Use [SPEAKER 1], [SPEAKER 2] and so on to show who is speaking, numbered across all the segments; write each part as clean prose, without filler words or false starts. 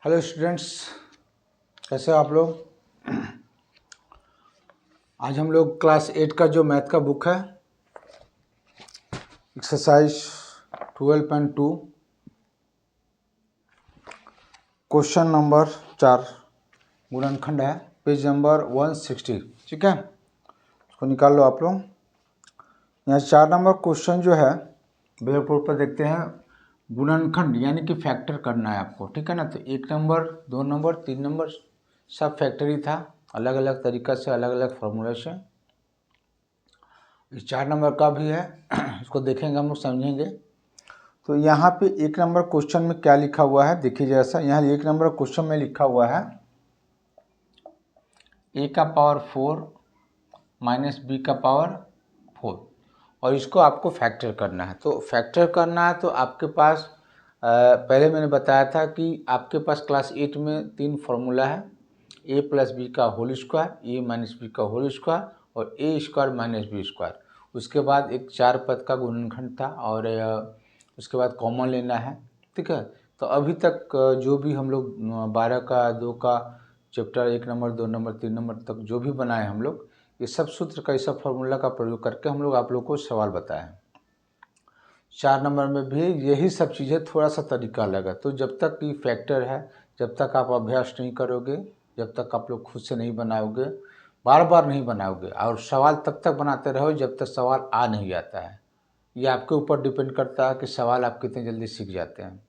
[SPEAKER 1] Hello students, कैसे हो आप लोग। आज हम लोग क्लास 8 का जो मैथ का बुक है एक्सरसाइज 12.2 क्वेश्चन नंबर 4 गुणनखंड है, पेज नंबर 160। ठीक है, उसको निकाल लो आप लोग। यहाँ 4 नंबर क्वेश्चन जो है ब्लैक बोर्ड पर देखते हैं। गुणनखंड यानी कि फैक्टर करना है आपको, ठीक है ना। तो 1 नंबर 2 नंबर 3 नंबर सब फैक्टर ही था, अलग अलग तरीक़ा से, अलग अलग फार्मूला से। इस 4 नंबर का भी है, इसको देखेंगे हम लोग, समझेंगे। तो यहाँ पे 1 नंबर क्वेश्चन में क्या लिखा हुआ है देखिए। जैसा यहाँ 1 नंबर क्वेश्चन में लिखा हुआ है a का पावर 4 माइनस b का पावर 4, और इसको आपको फैक्टर करना है। तो फैक्टर करना है तो आपके पास पहले मैंने बताया था कि आपके पास क्लास 8 में 3 फार्मूला है, a प्लस बी का whole square, a minus B का होल स्क्वायर और a square minus B square. उसके बाद एक 4 पद का गुणनखंड था और उसके बाद कॉमन लेना है, ठीक है। तो अभी तक जो भी हम लोग 12 का 2 का चैप्टर 1 नंबर 2 नंबर 3 नंबर तक जो भी बनाए हम लोग, ये सब सूत्र का, इस सब फार्मूला का प्रयोग करके हम लोग आप लोग को सवाल बताएं। 4 नंबर में भी यही सब चीज़ें, थोड़ा सा तरीका अलग है। तो जब तक ये फैक्टर है, जब तक आप अभ्यास नहीं करोगे, जब तक आप लोग खुद से नहीं बनाओगे, बार बार नहीं बनाओगे, और सवाल तब तक बनाते रहो जब तक सवाल आ नहीं जाता है। ये आपके ऊपर डिपेंड करता है कि सवाल आप कितने जल्दी सीख जाते हैं,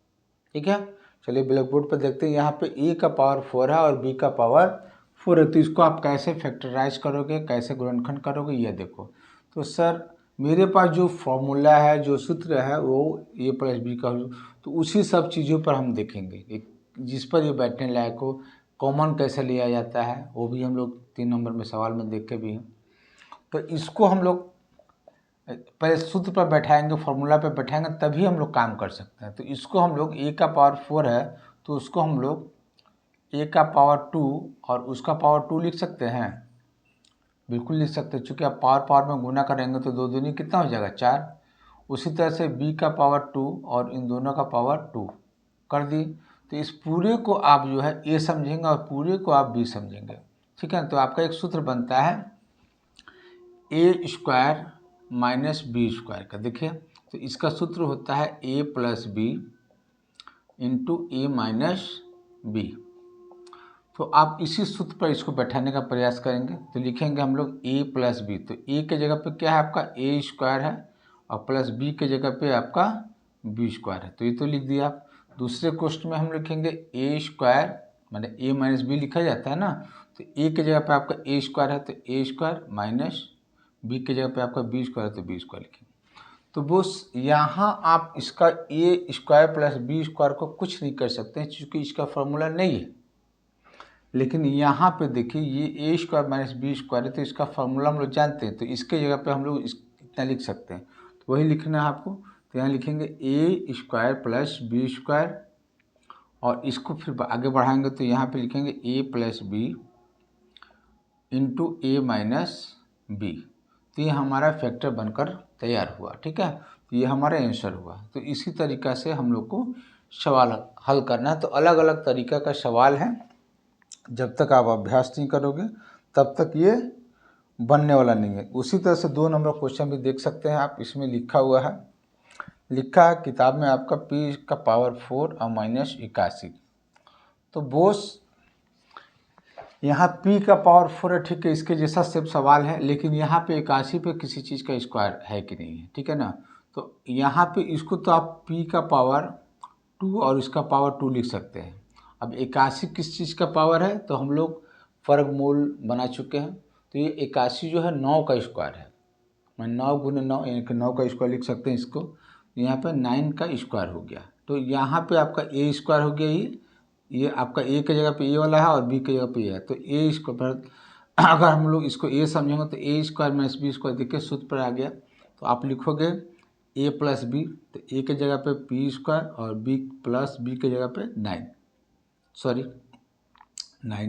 [SPEAKER 1] ठीक है। चलिए ब्लैक बोर्ड पर देखते हैं। यहाँ पे a का पावर 4 है और b का पावर 4 है, तो इसको आप कैसे फैक्टराइज करोगे, कैसे गुणनखंड करोगे, ये देखो। तो सर मेरे पास जो फॉर्मूला है, जो सूत्र है, वो a प्लस बी का, तो उसी सब चीज़ों पर हम देखेंगे, एक जिस पर ये बैठने लायक हो। कॉमन कैसे लिया जाता है वो भी हम लोग 3 नंबर में सवाल में देखे भी हैं। तो इसको हम लोग पहले सूत्र पर बैठाएंगे, फार्मूला पर बैठाएंगे, तभी हम लोग काम कर सकते हैं। तो इसको हम लोग a का पावर 4 है तो उसको हम लोग a का पावर 2 और उसका पावर 2 लिख सकते हैं, बिल्कुल लिख सकते हैं। चूँकि आप पावर पावर में गुना करेंगे तो 2 दूनी कितना हो जाएगा 4। उसी तरह से b का पावर 2 और इन दोनों का पावर 2 कर दी। तो इस पूरे को आप जो है a समझेंगे और पूरे को आप b समझेंगे, ठीक है। तो आपका एक सूत्र बनता है a square minus B square का। देखिए, तो इसका सूत्र होता है a plus B into A minus B. तो आप इसी सूत्र पर इसको बैठाने का प्रयास करेंगे। तो लिखेंगे हम लोग a प्लस बी, तो a के जगह पे क्या है आपका a स्क्वायर है और प्लस b के जगह पे आपका b स्क्वायर है। तो ये तो लिख दिया आप। दूसरे क्वेश्चन में हम लिखेंगे a स्क्वायर, माने a माइनस बी लिखा जाता है ना। तो a के जगह पे आपका a स्क्वायर है तो a स्क्वायर माइनस b के जगह पे आपका b स्क्वायर है तो b स्क्वायर लिखेंगे। तो बस यहाँ आप इसका a square plus b square को कुछ नहीं कर सकते हैं क्योंकि इसका फॉर्मूला नहीं है। लेकिन यहाँ पे देखिए ये a square minus B square है तो इसका फार्मूला हम लोग जानते हैं, तो इसके जगह पे हम लोग इतना लिख सकते हैं। तो वही लिखना है आपको। तो यहाँ लिखेंगे a square plus B square और इसको फिर आगे बढ़ाएंगे तो यहाँ पे लिखेंगे a plus B into A minus B. तो ये हमारा फैक्टर बनकर तैयार हुआ, ठीक है। तो ये हमारा आंसर हुआ। तो इसी तरीक़ा से हम लोग को सवाल हल करना है। तो अलग अलग तरीक़ा का सवाल है, जब तक आप अभ्यास नहीं करोगे तब तक ये बनने वाला नहीं है। उसी तरह से 2 नंबर क्वेश्चन भी देख सकते हैं आप। इसमें लिखा हुआ है, लिखा है किताब में आपका p का पावर 4 और माइनस 81। तो बोस यहाँ p का पावर 4 है, ठीक है, इसके जैसा सेम सवाल है, लेकिन यहाँ पे 81 पे किसी चीज़ का स्क्वायर है कि नहीं है, ठीक है ना। तो यहाँ पे इसको तो आप p का पावर 2 और इसका पावर 2 लिख सकते हैं। अब 81 किस चीज़ का पावर है तो हम लोग वर्गमूल बना चुके हैं। तो ये 81 जो है 9 का स्क्वायर है, मैं 9 गुने 9 यानी कि 9 का स्क्वायर लिख सकते हैं इसको। यहाँ पे 9 का स्क्वायर हो गया। तो यहाँ पे आपका a स्क्वायर हो गया, ये आपका a के जगह पे a वाला है और b के जगह पे a है। तो a स्क्वायर अगर हम लोग इसको a समझेंगे तो a square minus B square, देखिए सूत्र पर आ गया। तो आप लिखोगे a प्लस बी, तो a के जगह पे p स्क्वायर और b प्लस b के जगह पे 9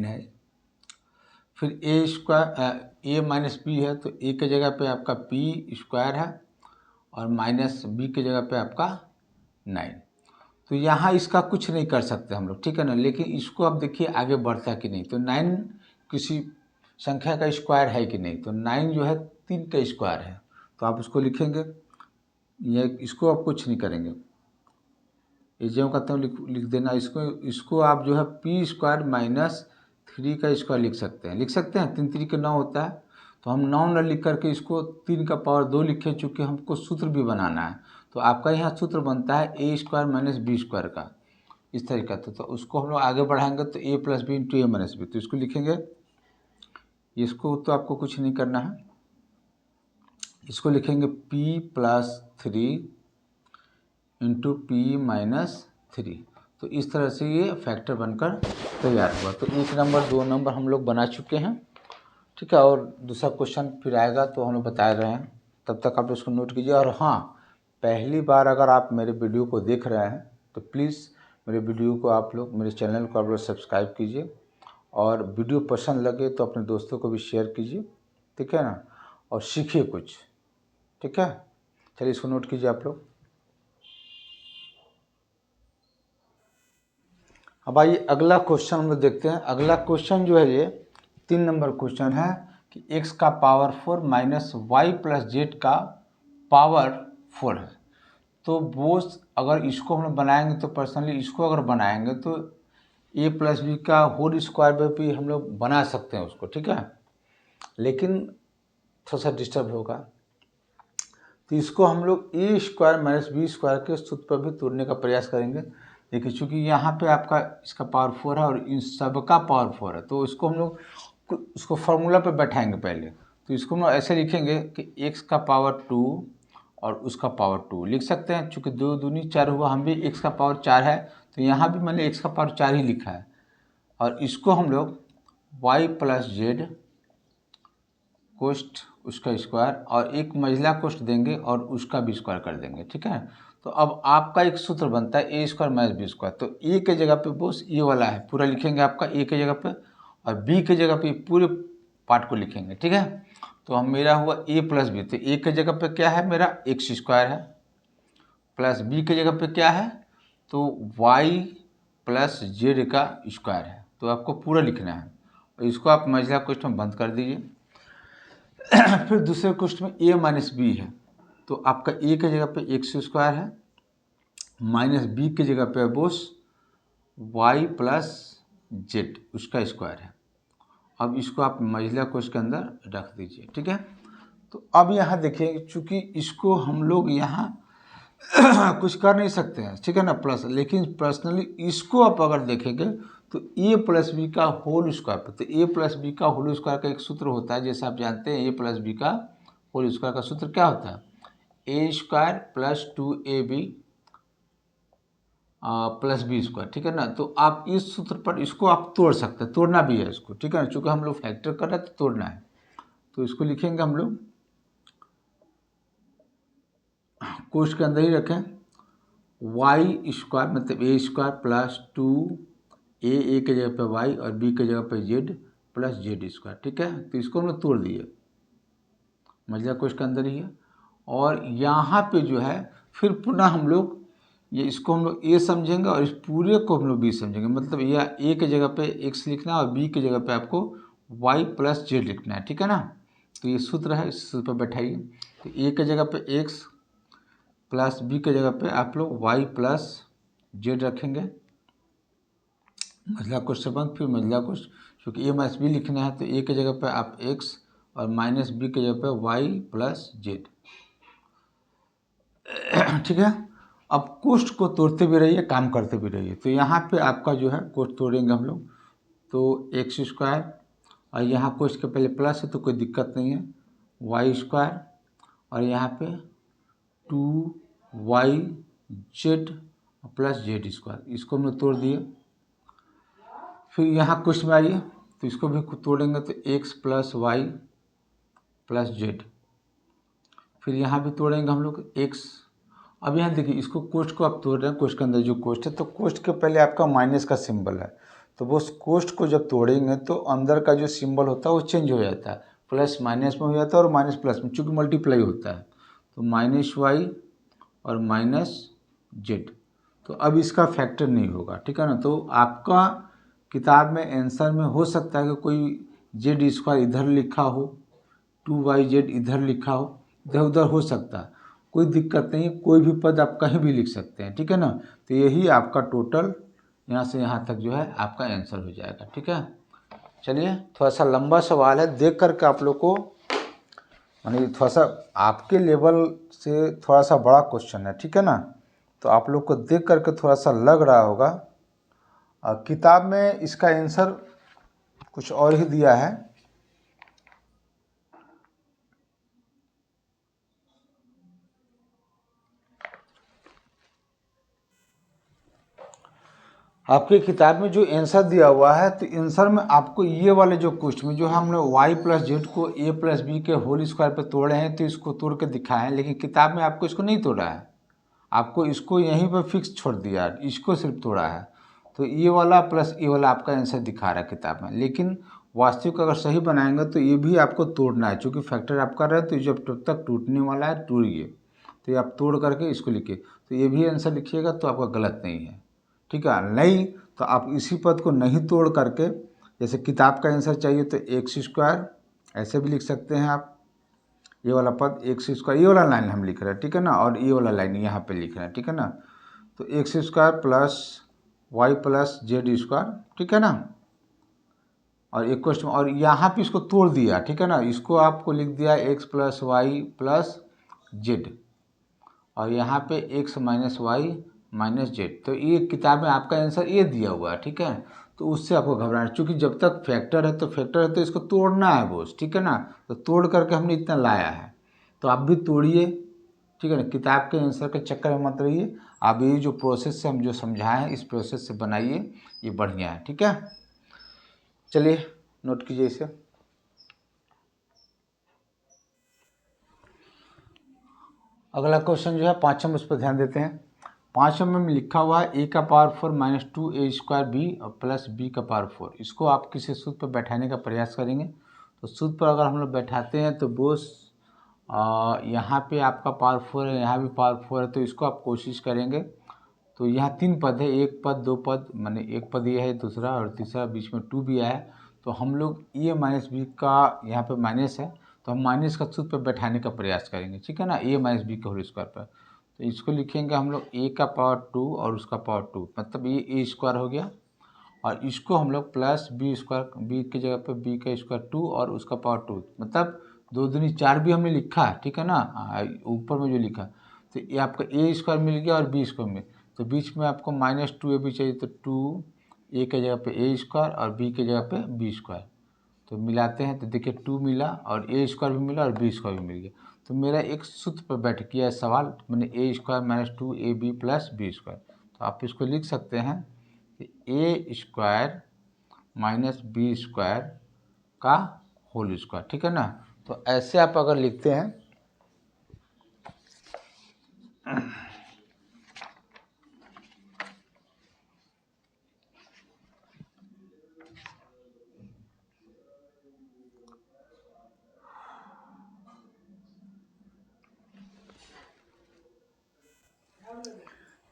[SPEAKER 1] है। फिर a square a minus B है तो a के जगह पे आपका p स्क्वायर है और माइनस b के जगह पे आपका 9। तो यहाँ इसका कुछ नहीं कर सकते हम लोग, ठीक है ना। लेकिन इसको अब देखिए आगे बढ़ता कि नहीं। तो 9 किसी संख्या का स्क्वायर है कि नहीं, तो 9 जो है 3 का स्क्वायर है, तो आप उसको लिखेंगे। ये इसको आप कुछ नहीं करेंगे, ये जो कहते हैं लिख देना। इसको आप जो है पी स्क्वायर माइनस 3 का स्क्वायर लिख सकते हैं, 3 3 के 9 होता है। तो हम 9 न लिख करके इसको 3 का पावर 2 लिखे, चूँकि हमको सूत्र भी बनाना है। तो आपका यहाँ सूत्र बनता है A square minus B square का, इस तरीका से। तो उसको हम लोग आगे बढ़ाएंगे तो A plus B into A minus B, तो इसको लिखेंगे। इसको तो आपको कुछ नहीं करना है, इसको लिखेंगे p plus 3 into P minus 3। तो इस तरह से ये फैक्टर बनकर तैयार हुआ। तो 1 नंबर 2 नंबर हम लोग बना चुके हैं, ठीक है। और दूसरा क्वेश्चन फिर आएगा तो हम लोग बता रहे हैं, तब तक आप इसको नोट कीजिए। और हाँ, पहली बार अगर आप मेरे वीडियो को देख रहे हैं तो प्लीज़ मेरे वीडियो को आप लोग, मेरे चैनल को आप लोग सब्सक्राइब कीजिए, और वीडियो पसंद लगे तो अपने दोस्तों को भी शेयर कीजिए, ठीक है ना। और सीखिए कुछ, ठीक है। चलिए इसको नोट कीजिए आप लोग। अब आइए अगला क्वेश्चन हम लोग देखते हैं। अगला क्वेश्चन जो है ये 3 नंबर क्वेश्चन है कि x का power 4 minus Y plus Z का पावर 4 है। तो वो अगर इसको हम लोग बनाएंगे, तो पर्सनली इसको अगर बनाएंगे तो a प्लस बी का होल स्क्वायर पे भी हम लोग बना सकते हैं उसको, ठीक है। लेकिन थोड़ा सा डिस्टर्ब होगा, तो इसको हम लोग ए स्क्वायर माइनस बी स्क्वायर के सूत्र पर भी तोड़ने का प्रयास करेंगे। देखिए चूँकि यहाँ पे आपका इसका पावर 4 है और इन सब का पावर 4 है, तो इसको हम लोग उसको फार्मूला पे बैठाएंगे पहले। तो इसको हम लोग ऐसे लिखेंगे कि x का पावर 2 और उसका पावर 2 लिख सकते हैं। चूँकि 2 दूनी 4 हुआ, हम भी x का पावर 4 है, तो यहाँ भी मैंने x का पावर 4 ही लिखा है। और इसको हम लोग y प्लस जेड कोष्ट उसका स्क्वायर और एक मंजिला कोष्ट देंगे और उसका भी स्क्वायर कर देंगे, ठीक है। तो अब आपका एक सूत्र बनता है A square minus B square. तो ए के जगह पे बस ये वाला है पूरा लिखेंगे आपका ए के जगह पे, और बी के जगह पे पूरे पार्ट को लिखेंगे, ठीक है। तो हम मेरा हुआ ए प्लस बी, तो ए के जगह पे क्या है मेरा एक्स स्क्वायर है, प्लस बी के जगह पे क्या है तो वाई प्लस जेड का स्क्वायर है। तो आपको पूरा लिखना है, और इसको आप मंजिला कोष्ट में बंद कर दीजिए। फिर दूसरे क्वेश्चन में a माइनस बी है, तो आपका a के जगह पे एक्स स्क्वायर है, माइनस बी के जगह पे बोस y प्लस जेड उसका स्क्वायर है। अब इसको आप मंजिला कोष्ट के अंदर रख दीजिए, ठीक है। तो अब यहाँ देखिए, चूँकि इसको हम लोग यहाँ कुछ कर नहीं सकते हैं, ठीक है ना, प्लस। लेकिन पर्सनली इसको आप अगर देखेंगे तो ए प्लस बी का होल स्क्वायर पर, तो ए प्लस बी का होल स्क्वायर का एक सूत्र होता है, जैसे आप जानते हैं ए प्लस बी का होल स्क्वायर का सूत्र क्या होता है, A square plus 2ab plus B square, ठीक है ना। तो आप इस सूत्र पर इसको आप तोड़ सकते हैं, तोड़ना भी है इसको, ठीक है ना। चूँकि हम लोग फैक्टर कर रहे हैं तो तोड़ना है। तो इसको लिखेंगे हम लोग, कोष्ट के अंदर ही रखें, वाई स्क्वायर मतलब ए स्क्वायर प्लस 2a के जगह पे वाई और बी के जगह पे जेड प्लस जेड स्क्वायर, ठीक है। तो इसको हम लोग तोड़ दिए, मंजिला कोष्ट के अंदर ही है। और यहाँ पे जो है फिर पुनः हम लोग ये इसको हम लोग ए समझेंगे और इस पूरे को हम लोग बी समझेंगे। मतलब यह ए के जगह पे एक्स लिखना है और बी के जगह पे आपको वाई प्लस जेड लिखना है, ठीक है ना। तो ये सूत्र है, इस सूत्र पर बैठाइए। तो ए के जगह पे एक्स प्लस बी के जगह पे आप लोग वाई प्लस जेड रखेंगे, मंजिला कोष्ट से बंद। फिर मंजिला कोष्ट, क्योंकि ए माइनस बी लिखना है तो ए के जगह पे आप एक्स और माइनस बी के जगह पे वाई प्लस जेड, ठीक है। अब कोष्ट को तोड़ते भी रहिए, काम करते भी रहिए। तो यहाँ पे आपका जो है कोष्ट तोड़ेंगे हम लोग, तो एक्स स्क्वायर और यहाँ कोष्ट के पहले प्लस है तो कोई दिक्कत नहीं है, वाई स्क्वायर और यहाँ पे 2y Z plus Z square, इसको हम लोग तोड़ दिए। फिर यहाँ कोष्ट में आइए तो इसको भी तोड़ेंगे तो x plus Y plus Z, फिर यहाँ भी तोड़ेंगे हम लोग x। अब यहाँ देखिए, इसको कोष्ट को आप तोड़ रहे हैं, कोष्ट के अंदर जो कोष्ट है तो कोष्ट के पहले आपका माइनस का सिंबल है, तो वो कोष्ट को जब तोड़ेंगे तो अंदर का जो सिंबल होता है वो चेंज हो जाता है, प्लस माइनस में हो जाता है और माइनस प्लस में, चूँकि मल्टीप्लाई होता है। तो माइनस वाई और माइनस जेड, तो अब इसका फैक्टर नहीं होगा, ठीक है ना। तो आपका किताब में आंसर में हो सकता है कि कोई जेड स्क्वायर इधर लिखा हो, 2yz इधर लिखा हो, इधर उधर हो सकता है, कोई दिक्कत नहीं, कोई भी पद आप कहीं भी लिख सकते हैं, ठीक है ना। तो यही आपका टोटल यहाँ से यहाँ तक जो है आपका आंसर हो जाएगा, ठीक है। चलिए, थोड़ा सा लंबा सवाल है, देख करके आप लोग को यानी थोड़ा सा आपके लेवल से थोड़ा सा बड़ा क्वेश्चन है, ठीक है ना। तो आप लोग को देख करके थोड़ा सा लग रहा होगा, किताब में इसका आंसर कुछ और ही दिया है। आपकी किताब में जो आंसर दिया हुआ है, तो आंसर में आपको ये वाले जो क्वेश्चन में जो हमने y प्लस जेड को a प्लस बी के होल स्क्वायर पे तोड़े हैं, तो इसको तोड़ के दिखाए हैं, लेकिन किताब में आपको इसको नहीं तोड़ा है, आपको इसको यहीं पर फिक्स छोड़ दिया है, इसको सिर्फ तोड़ा है। तो ये वाला प्लस ये वाला आपका आंसर दिखा रहा है किताब में, लेकिन वास्तविक अगर सही बनाएंगे तो ये भी आपको तोड़ना है, चूँकि फैक्टर आप कर रहे हैं, तो जब तक टूटने वाला है टूटिए, तो ये आप तोड़ करके इसको लिखिए, तो ये भी आंसर लिखिएगा तो आपका गलत नहीं है, ठीक है। नहीं तो आप इसी पद को नहीं तोड़ करके, जैसे किताब का आंसर चाहिए तो एक्स स्क्वायर ऐसे भी लिख सकते हैं आप, ये वाला पद एक्स स्क्वायर, ये वाला लाइन हम लिख रहे हैं, ठीक है ना, और ये वाला लाइन यहाँ पे लिख रहे हैं, ठीक है ना। तो X square plus Y plus Z square, ठीक है ना, और एक क्वेश्चन और यहाँ पे इसको तोड़ दिया, ठीक है ना, इसको आपको लिख दिया X plus Y plus Z, और यहाँ पे X minus Y minus Z. तो ये किताब में आपका आंसर ये दिया हुआ है, ठीक है। तो उससे आपको घबराना, क्योंकि जब तक फैक्टर है तो फैक्टर है तो इसको तोड़ना है बोझ, ठीक है ना। तो तोड़ करके हमने इतना लाया है, तो आप भी तोड़िए, ठीक है ना। किताब के आंसर के चक्कर में मत रहिए, आप ये जो प्रोसेस से हम जो समझाए हैं इस प्रोसेस से बनाइए, ये बढ़िया है, ठीक है। चलिए नोट कीजिए इसे। अगला क्वेश्चन जो है 5 उस पर ध्यान देते हैं। 5 में लिखा हुआ है a का power 4 minus 2a square B और प्लस b का पावर 4। इसको आप किसी सूत्र पर बैठाने का प्रयास करेंगे, तो सूत्र पर अगर हम लोग बैठाते हैं तो बोस यहाँ पे आपका पावर 4 है, यहाँ भी पावर 4 है, तो इसको आप कोशिश करेंगे। तो यहाँ 3 पद है, एक पद 2 पद, माने एक पद ये है, दूसरा और तीसरा बीच में 2 भी आया, तो हम लोग a माइनस बी का यहाँ पे माइनस है, तो हम माइनस का सूत्र पर बैठाने का प्रयास करेंगे, ठीक है ना, a माइनस बी का होल स्क्वायर पर। तो इसको लिखेंगे हम लोग a का पावर 2 और उसका पावर 2, मतलब ये a स्क्वायर हो गया, और इसको हम लोग प्लस बी स्क्वायर, बी की जगह पे बी का स्क्वायर 2 और उसका पावर 2, मतलब 2 दूनी 4 भी हमने लिखा है, ठीक है ना, ऊपर में जो लिखा। तो ये आपका a स्क्वायर मिल गया और बी स्क्वायर मिल, तो बीच में आपको माइनस 2a भी चाहिए, तो 2 a की जगह पे a स्क्वायर और b की जगह पे b स्क्वायर, तो मिलाते हैं तो देखिए 2 मिला और a स्क्वायर भी मिला और b स्क्वायर भी मिल गया। तो मेरा एक सूत्र पर बैठ गया सवाल, मैंने a square minus 2ab plus b square, तो आप इसको लिख सकते हैं कि a square minus B square का होल स्क्वायर, ठीक है ना। तो ऐसे आप अगर लिखते हैं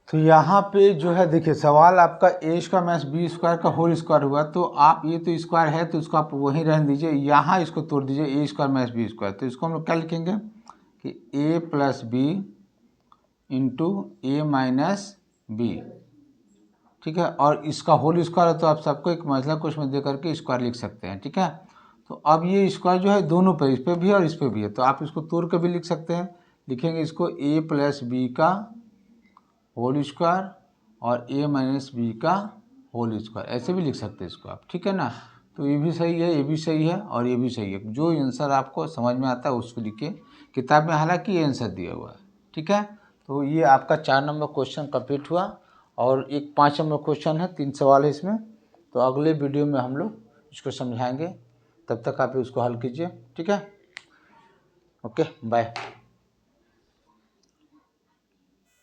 [SPEAKER 1] तो यहाँ पे जो है देखिए सवाल आपका a square minus B square का होल स्क्वायर हुआ, तो आप ये तो स्क्वायर है तो इसको आप वहीं रहने दीजिए, यहाँ इसको तोड़ दीजिए a square minus B square. तो इसको हम लोग क्या लिखेंगे कि a plus B into A minus B, ठीक है, और इसका होल स्क्वायर है तो आप सबको एक मंझला क्वेश्चन में दे करके स्क्वायर लिख सकते हैं, ठीक है। तो अब ये स्क्वायर जो है दोनों पे, इस पर भी और इस पर भी है, तो आप इसको तोड़ कर भी लिख सकते हैं, लिखेंगे इसको a प्लस बी का होल स्क्वायर और a माइनस बी का होल स्क्वायर, ऐसे भी लिख सकते हैं इसको आप, ठीक है ना। तो ये भी सही है, ये भी सही है और ये भी सही है, जो आंसर आपको समझ में आता है उसको लिखिए। किताब में हालांकि ये आंसर दिया हुआ है, ठीक है। तो ये आपका 4 नंबर क्वेश्चन कंप्लीट हुआ, और एक 5 नंबर क्वेश्चन है, 3 सवाल है इसमें। तो अगले वीडियो में हम लोग इसको समझाएंगे, तब तक आप उसको हल कीजिए, ठीक है। Okay, bye.